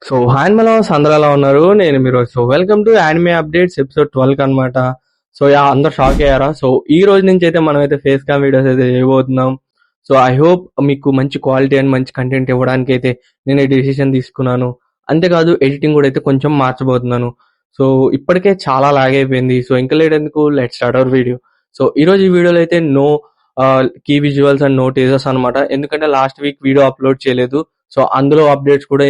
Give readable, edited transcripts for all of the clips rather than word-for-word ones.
So hi మలస్ అందరూ ఎలా ఉన్నారు? నేను మీరు. So welcome to anime updates episode 12 అనమాట. సో అందరు షాక్ అయ్యారా? సో ఈ రోజు నుంచి అయితే మనం అయితే ఫేస్ క్యామ్ వీడియోస్ అయితే చేయబోతున్నాం. సో ఐ హోప్ మీకు మంచి క్వాలిటీ అండ్ మంచి కంటెంట్ ఇవ్వడానికి అయితే నేను ఈ డెసిషన్ తీసుకున్నాను. అంతేకాదు ఎడిటింగ్ కూడా అయితే కొంచెం మార్చబోతున్నాను. సో ఇప్పటికే చాలా లాగ్ అయిపోయింది. సో ఇంకా లేట్ ఎందుకు, let start our video. So ఈ రోజు ఈ వీడియోలో అయితే no key visuals and no teasers అనమాట. ఎందుకంటే లాస్ట్ వీక్ వీడియో అప్లోడ్ చేయలేదు. సో అందులో అప్డేట్స్ కూడా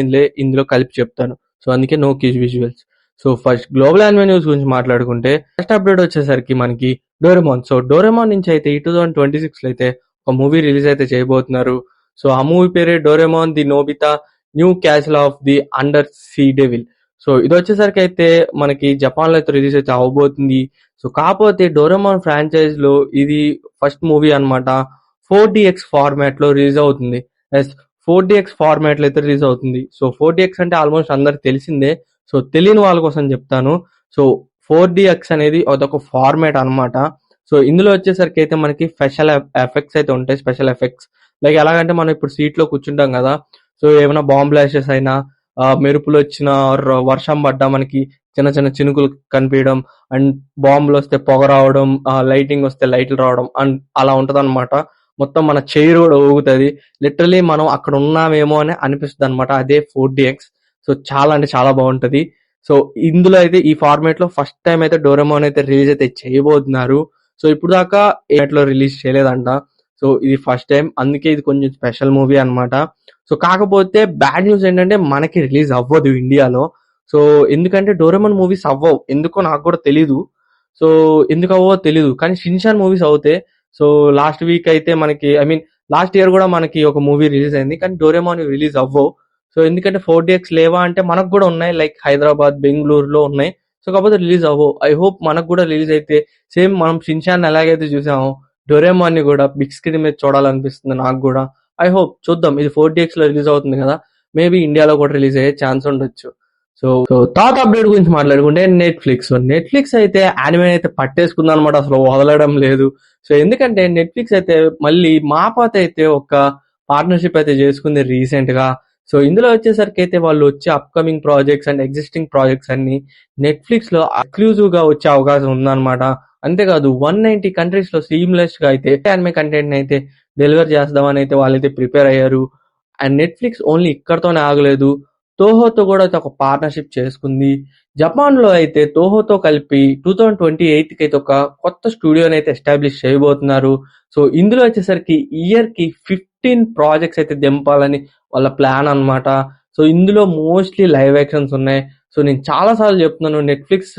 ఇందులో కలిపి చెప్తాను. సో అందుకే no key visuals. So first global anime news గురించి మాట్లాడుకుంటే ఫస్ట్ అప్డేట్ వచ్చేసరికి మనకి డోరేమాన్. సో డోరేమాన్ నుంచి అయితే ఈ 2026 లో అయితే ఒక మూవీ రిలీజ్ అయితే చేయబోతున్నారు. సో ఆ మూవీ పేరే Doraemon the Nobita new castle of the under see devil. So ఇది వచ్చేసరికి అయితే మనకి జపాన్ లో అయితే రిలీజ్ అయితే అవబోతుంది. సో కాకపోతే డోరేమాన్ ఫ్రాంచైజ్ లో ఇది ఫస్ట్ మూవీ అనమాట. 4DX ఫార్మాట్ లో రిలీజ్ అవుతుంది. 4DX ఫార్మాట్ లో అయితే రిలీజ్ అవుతుంది. సో 4DX అంటే ఆల్మోస్ట్ అందరికి తెలిసిందే. సో తెలియని వాళ్ళ కోసం చెప్తాను. సో 4DX అనేది అదొక ఫార్మాట్ అనమాట. సో ఇందులో వచ్చేసరికి అయితే మనకి స్పెషల్ ఎఫెక్ట్స్ అయితే ఉంటాయి. స్పెషల్ ఎఫెక్ట్స్ లైక్ ఎలాగంటే మనం ఇప్పుడు సీట్ లో కూర్చుంటాం కదా. సో ఏమైనా బాంబ్ బ్లాస్టర్స్ అయినా, మెరుపులు వచ్చిన వర్షం పడ్డా మనకి చిన్న చిన్న చినుకులు కనిపించడం, అండ్ బాంబులు వస్తే పొగ రావడం, లైటింగ్ వస్తే లైట్లు రావడం అండ్ అలా ఉంటది అనమాట. మొత్తం మన చైర్ కూడా ఊగుతుంది. లిటరలీ మనం అక్కడ ఉన్నామేమో అని అనిపిస్తుంది అనమాట. అదే 4DX. సో చాలా అంటే చాలా బాగుంటది. సో ఇందులో అయితే ఈ ఫార్మేట్ లో ఫస్ట్ టైం అయితే డోరేమోన్ అయితే రిలీజ్ అయితే చేయబోతున్నారు. సో ఇప్పుడు దాకా లో రిలీజ్ చేయలేదంట. సో ఇది ఫస్ట్ టైం, అందుకే ఇది కొంచెం స్పెషల్ మూవీ అనమాట. సో కాకపోతే బ్యాడ్ న్యూస్ ఏంటంటే మనకి రిలీజ్ అవ్వదు ఇండియాలో. సో ఎందుకంటే డోరేమోన్ మూవీస్ అవ్వవు, ఎందుకో నాకు కూడా తెలీదు. సో ఎందుకు అవ్వవో తెలీదు, కానీ షిన్చాన్ మూవీస్ అవుతాయి. సో లాస్ట్ వీక్ అయితే మనకి లాస్ట్ ఇయర్ కూడా మనకి ఒక మూవీ రిలీజ్ అయింది, కానీ డోరేమోన్ రిలీజ్ అవ్వవు. సో ఎందుకంటే 4DX లేవా అంటే మనకు కూడా ఉన్నాయి, లైక్ హైదరాబాద్, బెంగళూరులో ఉన్నాయి. సో కాకపోతే రిలీజ్ అవ్వవు. ఐ హోప్ మనకు కూడా రిలీజ్ అయితే సేమ్ మనం షిన్చాన్ ఎలాగైతే చూసామో డోరేమోన్ ని కూడా బిగ్ స్క్రీన్ మీద చూడాలనిపిస్తుంది నాకు కూడా. ఐ హోప్ చూద్దాం. ఇది 4DX లో రిలీజ్ అవుతుంది కదా, మేబీ ఇండియాలో కూడా రిలీజ్ అయ్యే ఛాన్స్ ఉండొచ్చు. సో థర్డ్ అప్డేట్ గురించి మాట్లాడుకుంటే నెట్ఫ్లిక్స్ అయితే యానిమే అయితే పట్టేసుకుంది అనమాట. అసలు వదలడం లేదు. సో ఎందుకంటే నెట్ఫ్లిక్స్ అయితే మళ్ళీ మాపాత అయితే ఒక పార్ట్నర్షిప్ అయితే చేసుకుంది రీసెంట్ గా. సో ఇందులో వచ్చేసరికి అయితే వాళ్ళు వచ్చే upcoming projects and existing projects అన్ని నెట్ఫ్లిక్స్ లో ఎక్స్క్లూజివ్ గా వచ్చే అవకాశం ఉందన్నమాట. అంతేకాదు 190 కంట్రీస్ లో సీమ్లెస్ గా అయితే యానిమే కంటెంట్ అయితే డెలివర్ చేద్దామని అయితే వాళ్ళైతే ప్రిపేర్ అయ్యారు. అండ్ నెట్ఫ్లిక్స్ ఓన్లీ ఇక్కడతోనే ఆగలేదు, తోహోతో కూడా అయితే ఒక పార్ట్నర్షిప్ చేసుకుంది. జపాన్ లో అయితే తోహోతో కలిపి 2028 కి అయితే ఒక కొత్త స్టూడియోని అయితే ఎస్టాబ్లిష్ చేయబోతున్నారు. సో ఇందులో వచ్చేసరికి ఇయర్ కి 15 ప్రాజెక్ట్స్ అయితే దింపాలని వాళ్ళ ప్లాన్ అన్నమాట. సో ఇందులో మోస్ట్లీ లైవ్ యాక్షన్స్ ఉన్నాయి. సో నేను చాలా సార్లు చెప్తున్నాను, నెట్ఫ్లిక్స్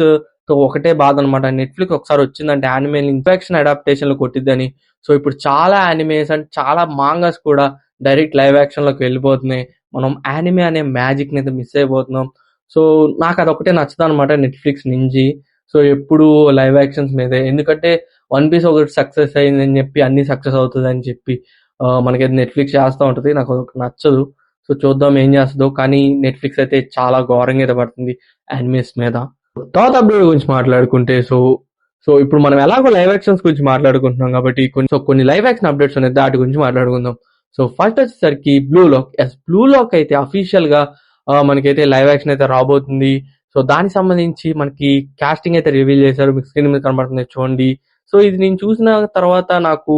తో ఒకటే బాధ అనమాట. నెట్ఫ్లిక్స్ ఒకసారి వచ్చిందంటే యానిమే ఇన్ఫెక్షన్ అడాప్టేషన్ లో కొట్టిద్దని. సో ఇప్పుడు చాలా యానిమేస్ అండ్ చాలా మాంగాస్ కూడా డైరెక్ట్ లైవ్ యాక్షన్ లోకి వెళ్ళిపోతున్నాయి. మనం యానిమే అనే మ్యాజిక్ ని అయితే మిస్ అయిపోతున్నాం. సో నాకు అదొకటే నచ్చదు అనమాట నెట్ఫ్లిక్స్ నుంచి. సో ఎప్పుడు లైవ్ యాక్షన్స్ మీదే, ఎందుకంటే వన్ పీస్ ఒకటి సక్సెస్ అయిందని చెప్పి అన్ని సక్సెస్ అవుతుంది అని చెప్పి మనకైతే నెట్ఫ్లిక్స్ చేస్తూ ఉంటుంది. నాకు అదొకటి నచ్చదు. సో చూద్దాం ఏం చేస్తుందో. కానీ నెట్ఫ్లిక్స్ అయితే చాలా ఘోరంగా అయితే పడుతుంది యానిమేస్ మీద. థర్డ్ అప్డేట్ గురించి మాట్లాడుకుంటే సో ఇప్పుడు మనం ఎలాగో లైవ్ యాక్షన్స్ గురించి మాట్లాడుకుంటున్నాం కాబట్టి కొన్ని లైవ్ యాక్షన్ అప్డేట్స్ ఉన్నాయి, దాటి గురించి మాట్లాడుకుందాం. సో ఫస్ట్ వచ్చేసరికి బ్లూ లాక్ అయితే అఫీషియల్ గా మనకైతే లైవ్ యాక్షన్ అయితే రాబోతుంది. సో దానికి సంబంధించి మనకి కాస్టింగ్ అయితే రివీల్ చేశారు. మీకు స్క్రీన్ మీద కనబడుతుంది చూడండి. సో ఇది నేను చూసిన తర్వాత నాకు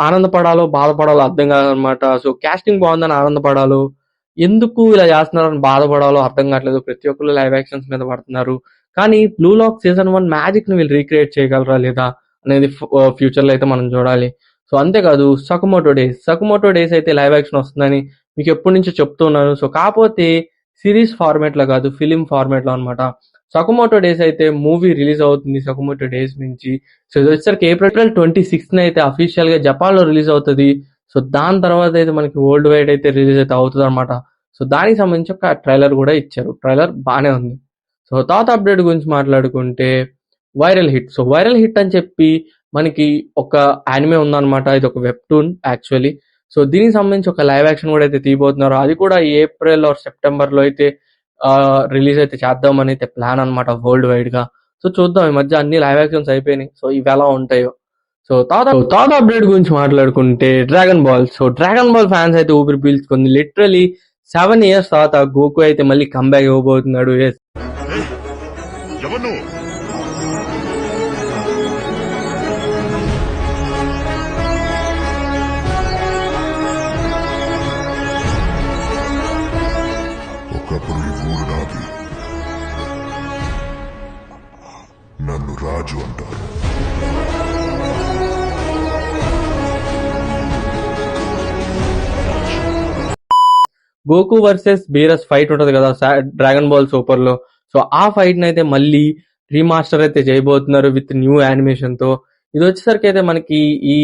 ఆనందపడాలో బాధపడాలో అర్థం కాదనమాట. సో కాస్టింగ్ బాగుందని ఆనందపడాలో, ఎందుకు ఇలా చేస్తున్నారని బాధపడాలో అర్థం కావట్లేదు. ప్రతి ఒక్కరు లైవ్ యాక్షన్స్ మీద పడుతున్నారు. కానీ బ్లూ లాక్ సీజన్ 1 మ్యాజిక్ ని వీళ్ళు రీక్రియేట్ చేయగలరా లేదా అనేది ఫ్యూచర్ లో అయితే మనం చూడాలి. సో అంతేకాదు సకుమోటో డేస్ అయితే లైవ్ యాక్షన్ వస్తుందని మీకు ఎప్పటి నుంచో చెప్తున్నాను. సో కాకపోతే సిరీస్ ఫార్మాట్ లో కాదు, ఫిలిం ఫార్మాట్ లో అనమాట. సకుమోటో డేస్ అయితే మూవీ రిలీజ్ అవుతుంది సకుమోటో డేస్ నుంచి. సో ఇది వచ్చేసరికి ఏప్రిల్ 26 అయితే అఫీషియల్ గా జపాన్ లో రిలీజ్ అవుతుంది. సో దాని తర్వాత అయితే మనకి వరల్డ్ వైడ్ అయితే రిలీజ్ అయితే అవుతుంది అనమాట. సో దానికి సంబంధించి ఒక ట్రైలర్ కూడా ఇచ్చారు. ట్రైలర్ బానే ఉంది. సో థర్డ్ అప్డేట్ గురించి మాట్లాడుకుంటే వైరల్ హిట్ అని చెప్పి మనకి ఒక యానిమే ఉందన్నమాట. ఇది ఒక వెబ్టూన్ యాక్చువల్లీ. సో దీనికి సంబంధించి ఒక లైవ్ యాక్షన్ కూడా అయితే తీయబోతున్నారు. అది కూడా ఏప్రిల్ ఆర్ సెప్టెంబర్ లో అయితే రిలీజ్ అయితే చేద్దామని అయితే ప్లాన్ అనమాట వరల్డ్ వైడ్ గా. సో చూద్దాం, ఈ మధ్య అన్ని లైవ్ యాక్షన్స్ అయిపోయినాయి. సో ఇవి ఎలా ఉంటాయో. సో థర్డ్ అప్డేట్ గురించి మాట్లాడుకుంటే డ్రాగన్ బాల్ ఫ్యాన్స్ అయితే ఊపిరి పీల్చుకుంది. లిటరలీ 7 years తర్వాత గోకు అయితే మళ్ళీ కంబ్యాక్ ఇవ్వబోతున్నాడు. Yes. ఎవరు నువ్వు? ఒకప్పుడు ఈ ఊరు నాది. నన్ను రాజు అంటారు. గోకు వర్సెస్ బీరస్ ఫైట్ ఉంటది కదా డ్రాగన్ బాల్ సూపర్ లో. సో ఆ ఫైట్ ని అయితే మళ్ళీ రీమాస్టర్ అయితే చేయబోతున్నారు విత్ న్యూ యానిమేషన్ తో. ఇది వచ్చేసరికి అయితే మనకి ఈ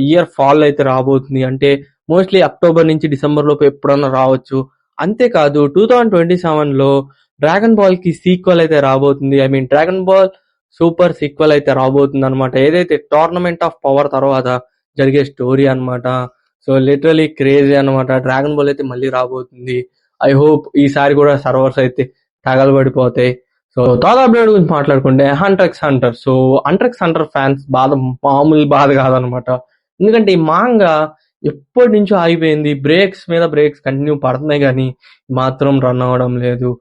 ఇయర్ ఫాల్ అయితే రాబోతుంది. అంటే మోస్ట్లీ అక్టోబర్ నుంచి డిసెంబర్ లోపు ఎప్పుడన్నా రావచ్చు. అంతేకాదు 2027 లో డ్రాగన్ బాల్ కి సీక్వెల్ అయితే రాబోతుంది. I mean dragon ball super sequel అయితే రాబోతుంది అనమాట. ఏదైతే టోర్నమెంట్ ఆఫ్ పవర్ తర్వాత జరిగే స్టోరీ అన్నమాట. సో లిటరలీ క్రేజీ అనమాట. డ్రాగన్ బాల్ అయితే మళ్ళీ రాబోతుంది. ఐ హోప్ ఈసారి కూడా సర్వర్స్ అయితే తగలబడిపోతాయి. సో థర్డ్ అప్డేట్ గురించి మాట్లాడుకుంటే Hunter X Hunter. So Hunter X Hunter fans బాధ మామూలు బాధ కాదనమాట. ఎందుకంటే ఈ మాంగా ఎప్పటి నుంచో ఆగిపోయింది. బ్రేక్స్ మీద బ్రేక్స్ కంటిన్యూ పడుతున్నాయి కానీ మాత్రం రన్ అవ్వడం లేదు.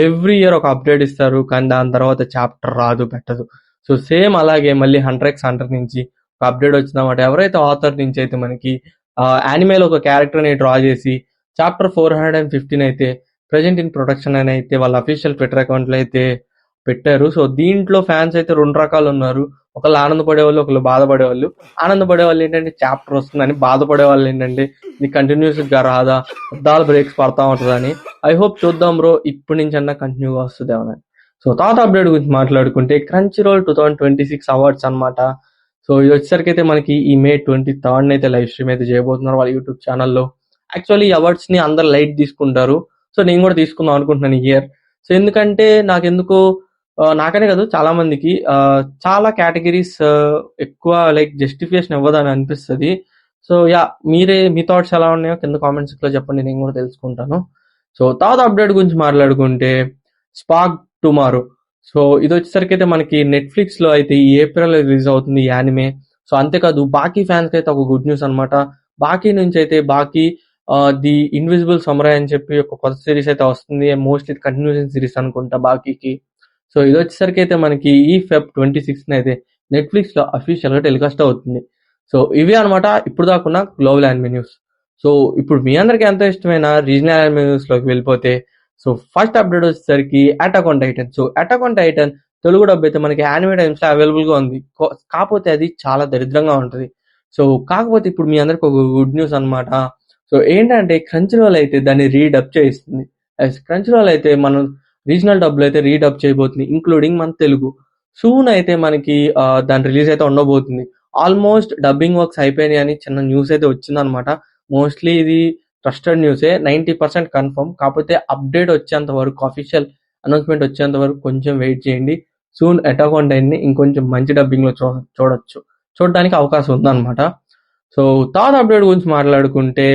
ఎవ్రీ ఇయర్ ఒక అప్డేట్ ఇస్తారు కానీ దాని తర్వాత చాప్టర్ రాదు, పెట్టదు. సో సేమ్ అలాగే మళ్ళీ హంటర్ ఎక్స్ హంటర్ నుంచి ఒక అప్డేట్ వచ్చిందన్నమాట. ఎవరైతే ఆథర్ నుంచి అయితే మనకి యానిమేలో ఒక క్యారెక్టర్ ని డ్రా చేసి చాప్టర్ 415 అయితే ప్రెజెంట్ ఇన్ ప్రొడక్షన్ అని అయితే వాళ్ళ అఫీషియల్ ట్విట్టర్ అకౌంట్ లో అయితే పెట్టారు. సో దీంట్లో ఫ్యాన్స్ అయితే 2 రకాలు ఉన్నారు. ఒకళ్ళు ఆనందపడే వాళ్ళు, ఒకళ్ళు బాధపడే వాళ్ళు. ఆనందపడే వాళ్ళు ఏంటంటే చాప్టర్ వస్తుందని, బాధపడే వాళ్ళు ఏంటంటే ఇది కంటిన్యూస్ గా రాదా, అద్దాలు బ్రేక్స్ పడతా ఉంటుందని. ఐ హోప్ చూద్దాం బ్రో, ఇప్పటి నుంచి అన్నా కంటిన్యూగా వస్తుంది ఏమని. సో థర్డ్ అప్డేట్ గురించి మాట్లాడుకుంటే క్రంచీ రోల్ 2026 అవార్డ్స్ అనమాట. సో ఇది వచ్చేసరికి అయితే మనకి ఈ May 23rd అయితే లైవ్ స్ట్రీమ్ అయితే చేయబోతున్నారు వాళ్ళ యూట్యూబ్ ఛానల్లో. యాక్చువల్లీ ఈ అవార్డ్స్ ని అందరు లైట్ తీసుకుంటారు. సో నేను కూడా తీసుకుందాం అనుకుంటున్నాను ఈ ఇయర్. సో ఎందుకంటే నాకెందుకు నాకనే కాదు చాలా మందికి చాలా కేటగిరీస్ ఎక్కువ లైక్ జస్టిఫికేషన్ ఇవ్వదని అనిపిస్తుంది. సో యా, మీ థాట్స్ ఎలా ఉన్నాయో కింద కామెంట్స్ లో చెప్పండి, నేను కూడా తెలుసుకుంటాను. సో థర్డ్ అప్డేట్ గురించి మాట్లాడుకుంటే స్పార్క్ టుమారో. సో ఇది వచ్చేసరికి అయితే మనకి నెట్ఫ్లిక్స్ లో అయితే ఈ ఏప్రిల్ రిలీజ్ అవుతుంది ఈ యానిమే. సో అంతేకాదు బాకీ ఫ్యాన్స్ కి అయితే ఒక గుడ్ న్యూస్ అనమాట. బాకీ నుంచి అయితే బాకీ ది ఇన్విజిబుల్ సమురాయ్ అని చెప్పి ఒక కొత్త సిరీస్ అయితే వస్తుంది. మోస్ట్లీ కంటిన్యూషన్ సిరీస్ అనుకుంటా బాకీకి. సో ఇది వచ్చేసరికి అయితే మనకి ఈ Feb 26 అయితే నెట్ఫ్లిక్స్ లో అఫీషియల్ గా టెలికాస్ట్ అవుతుంది. సో ఇవి అనమాట ఇప్పుడు దాకున్న గ్లోబల్ యానిమే న్యూస్. సో ఇప్పుడు మీ అందరికి ఎంత ఇష్టమైన రీజనల్ యానిమే న్యూస్ లోకి వెళ్ళిపోతే, సో ఫస్ట్ అప్డేట్ వచ్చేసరికి attack on Titan. So attack on Titan Telugu డబ్బు అయితే మనకి యానిమే టైమ్స్ లో అవైలబుల్ గా ఉంది. కాకపోతే అది చాలా దరిద్రంగా ఉంటుంది. సో కాకపోతే ఇప్పుడు మీ అందరికి ఒక గుడ్ న్యూస్ అనమాట. సో ఏంటంటే క్రంచీ రోల్ అయితే దాన్ని రీడబ్ చేయిస్తుంది. క్రంచీ రోల్ అయితే మనం రీజనల్ డబ్బులు అయితే రీడబ్ చేయబోతుంది, ఇంక్లూడింగ్ మన తెలుగు. సూన్ అయితే మనకి దాని రిలీజ్ అయితే ఉండబోతుంది. ఆల్మోస్ట్ డబ్బింగ్ వర్క్స్ అయిపోయినాయి అని చిన్న న్యూస్ అయితే వచ్చిందనమాట. మోస్ట్లీ ఇది ట్రస్టెడ్ న్యూసే, 90% కన్ఫర్మ్. కాకపోతే అప్డేట్ వచ్చేంత వరకు, అఫీషియల్ అనౌన్స్మెంట్ వచ్చేంత వరకు కొంచెం వెయిట్ చేయండి. సూన్ అటాక్ ఆన్ టైటన్ ని ఇంకొంచెం మంచి డబ్బింగ్ లో చూడడానికి అవకాశం ఉందన్నమాట. సో థర్డ్ అప్డేట్ గురించి మాట్లాడుకుంటే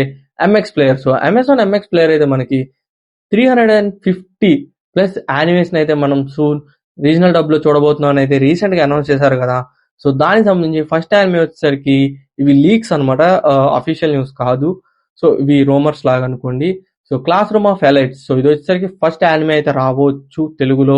MX player. So Amazon MX player అయితే మనకి 350+ యానిమేషన్ అయితే మనం సూన్ రీజనల్ డబ్ లో చూడబోతున్నాం అని అయితే రీసెంట్ గా అనౌన్స్ చేశారు కదా. సో దానికి సంబంధించి ఫస్ట్ యానిమే వచ్చేసరికి ఇవి లీక్స్ అనమాట, అఫీషియల్ న్యూస్ కాదు. సో ఇవి రూమర్స్ లాగా అనుకోండి. So class room of elites. So ఇది వచ్చేసరికి ఫస్ట్ యానిమే అయితే రాబోచ్చు తెలుగులో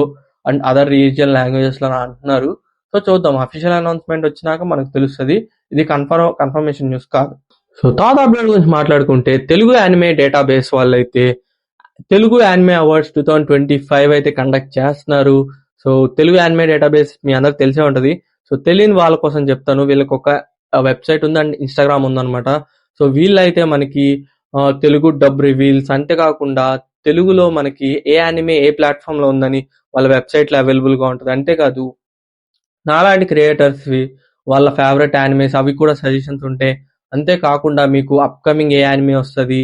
అండ్ అదర్ రీజియన్ లాంగ్వేజెస్ లో అంటున్నారు. సో చూద్దాం, అఫీషియల్ అనౌన్స్మెంట్ వచ్చినాక మనకు తెలుస్తుంది. ఇది కన్ఫర్మేషన్ న్యూస్ కాదు. సో థర్డ్ అప్డేట్ గురించి మాట్లాడుకుంటే తెలుగు యానిమే డేటాబేస్ వాళ్ళు అయితే తెలుగు యానిమే అవార్డ్స్ 2025 అయితే కండక్ట్ చేస్తున్నారు. సో తెలుగు యానిమే డేటాబేస్ మీ అందరికి తెలిసే ఉంటది. సో తెలియని వాళ్ళ కోసం చెప్తాను, వీళ్ళకి ఒక వెబ్సైట్ ఉంది అండ్ ఇన్స్టాగ్రామ్ ఉందన్నమాట. సో వీళ్ళైతే మనకి తెలుగు డబ్ రివీల్స్, అంతేకాకుండా తెలుగులో మనకి ఏ యానిమే ఏ ప్లాట్ఫామ్ లో ఉందని వాళ్ళ వెబ్సైట్ లో అవైలబుల్ గా ఉంటుంది. అంతేకాదు నాలాంటి క్రియేటర్స్ వాళ్ళ ఫేవరెట్ యానిమేస్ అవి కూడా సజెషన్స్ ఉంటాయి. అంతేకాకుండా మీకు అప్కమింగ్ ఏ యానిమే వస్తుంది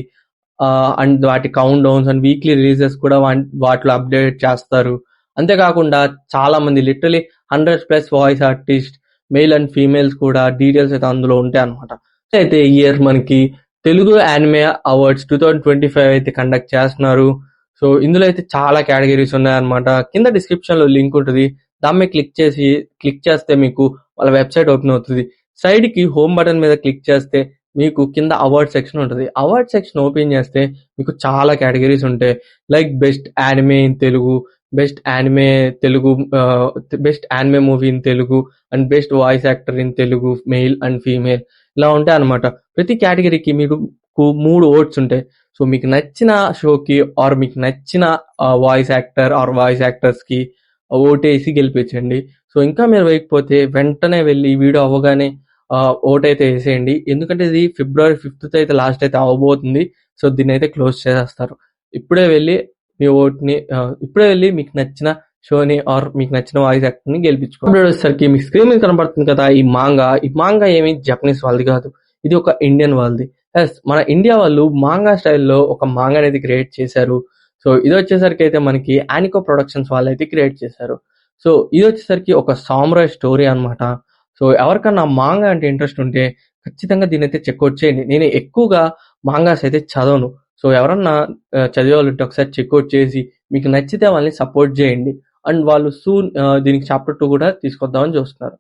అండ్ వాటి count downs and weekly releases కూడా వాటిలో అప్డేట్ చేస్తారు. అంతేకాకుండా చాలా మంది literally 100+ voice artist male and females కూడా డీటెయిల్స్ అయితే అందులో ఉంటాయి అనమాట. అయితే ఈ ఇయర్ మనకి తెలుగు యానిమే అవార్డ్స్ 2025 అయితే కండక్ట్ చేస్తున్నారు. సో ఇందులో అయితే చాలా కేటగిరీస్ ఉన్నాయన్నమాట. కింద డిస్క్రిప్షన్ లో లింక్ ఉంటుంది, దాని మీద క్లిక్ చేస్తే మీకు వాళ్ళ వెబ్సైట్ ఓపెన్ అవుతుంది. సైడ్ కి హోమ్ బటన్ మీద క్లిక్ చేస్తే మీకు కింద అవార్డ్ సెక్షన్ ఉంటుంది. అవార్డ్ సెక్షన్ ఓపెన్ చేస్తే మీకు చాలా కేటగిరీస్ ఉంటాయి. Like best anime in Telugu, best anime Telugu, best anime movie in Telugu and best voice actor in Telugu male and female ఇలా ఉంటాయి అనమాట. ప్రతి కేటగిరీకి మీకు 3 ఓట్స్ ఉంటాయి. సో మీకు నచ్చిన షోకి ఆర్ మీకు నచ్చిన వాయిస్ యాక్టర్ ఆర్ వాయిస్ యాక్టర్స్కి ఓటేసి గెలిపించండి. సో ఇంకా మీరు వేయకపోతే వెంటనే వెళ్ళి ఈ వీడియో అవ్వగానే ఓటైతే వేసేయండి. ఎందుకంటే ఇది February 5th అయితే లాస్ట్ అయితే అవ్వబోతుంది. సో దీన్ని అయితే క్లోజ్ చేసేస్తారు. ఇప్పుడే వెళ్ళి మీ ఓట్ని ఇప్పుడే వెళ్ళి మీకు నచ్చిన షోని ఆర్ మీకు నచ్చిన వాయిస్ యాక్టర్ని గెలిపించుకోండి. వచ్చేసరికి మీ స్క్రీన్ మీద కనబడుతుంది కదా ఈ మాంగా ఏమి జపనీస్ వాళ్ళది కాదు, ఇది ఒక ఇండియన్ వాళ్ళది. ఎస్, మన ఇండియా వాళ్ళు మాంగా స్టైల్లో ఒక మాంగా అనేది క్రియేట్ చేశారు. సో ఇది వచ్చేసరికి అయితే మనకి యానికో ప్రొడక్షన్స్ వాళ్ళు అయితే క్రియేట్ చేశారు. సో ఇది వచ్చేసరికి ఒక సామురాయ్ స్టోరీ అనమాట. సో ఎవరికన్నా మాంగా అంటే ఇంట్రెస్ట్ ఉంటే ఖచ్చితంగా దీని అయితే చెక్అవుట్ చేయండి. నేను ఎక్కువగా మాంగాస్ అయితే చదవను. సో ఎవరన్నా చదివే వాళ్ళు ఉంటే ఒకసారి చెక్అవుట్ చేసి మీకు నచ్చితే వాళ్ళని సపోర్ట్ చేయండి. అండ్ వాళ్ళు సూన్ దీనికి చాప్టర్ 2 కూడా తీసుకొద్దామని చూస్తున్నారు.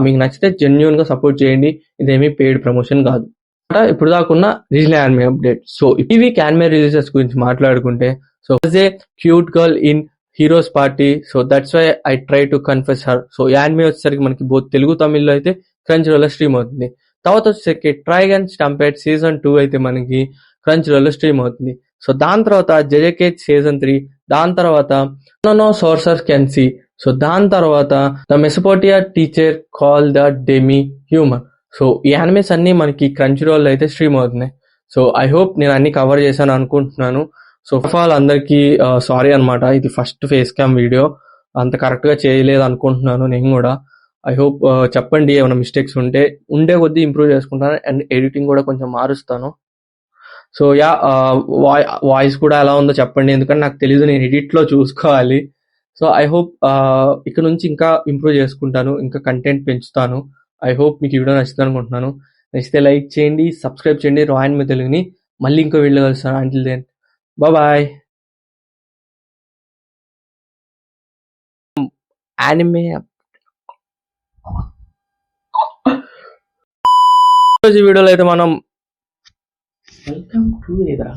మీకు నచ్చితే జెన్యున్ గా సపోర్ట్ చేయండి. ఇదేమీ పెయిడ్ ప్రమోషన్ కాదు. ఇప్పుడు దాకున్న రీజనల్ యానిమే అప్డేట్. సో ఈ వీక్ యానిమే రిలీజెస్ గురించి మాట్లాడుకుంటే, so a cute girl in heroes party, so that's why I try to confess her. So anime వచ్చేసరికి మనకి బోత్ తెలుగు తమిళ్లో అయితే క్రంచీరోలో స్ట్రీమ్ అవుతుంది. తర్వాత వచ్చేసరికి ట్రైగన్ స్టంపేట్ సీజన్ 2 అయితే మనకి క్రంచీరోలో స్ట్రీమ్ అవుతుంది. సో దాని తర్వాత జెజెకే సీజన్ 3, దాని తర్వాత no sorcerers can see, so దాని తర్వాత the Mesopotamia teacher call the demi human. So ఈ యానిమేస్ అన్ని మనకి క్రంచీరోల్లో అయితే స్ట్రీమ్ అవుతున్నాయి. సో ఐ హోప్ నేను అన్ని కవర్ చేశాను అనుకుంటున్నాను. సో ఫస్ట్ ఆఫ్ ఆల్ అందరికీ సారీ అనమాట, ఇది ఫస్ట్ ఫేస్ క్యామ్ వీడియో, అంత కరెక్ట్గా చేయలేదు అనుకుంటున్నాను నేను కూడా. ఐ హోప్ చెప్పండి ఏమైనా మిస్టేక్స్ ఉండే కొద్దీ ఇంప్రూవ్ చేసుకుంటాను అండ్ ఎడిటింగ్ కూడా కొంచెం మారుస్తాను. సో వాయిస్ కూడా ఎలా ఉందో చెప్పండి, ఎందుకంటే నాకు తెలీదు, నేను ఎడిట్లో చూసుకోవాలి. సో ఐ హోప్ ఇక్కడ నుంచి ఇంకా ఇంప్రూవ్ చేసుకుంటాను, ఇంకా కంటెంట్ పెంచుతాను. ఐ హోప్ మీకు ఈ వీడియో నచ్చుతుంది అనుకుంటున్నాను. నచ్చితే లైక్ చేయండి, సబ్స్క్రైబ్ చేయండి రా యానిమే తెలుగుని. మళ్ళీ ఇంకో వీడియో కలుస్తాను. Until then bye. యానిమే ఈ వీడియోలో అయితే మనం వెల్కమ్ టు ఎదురా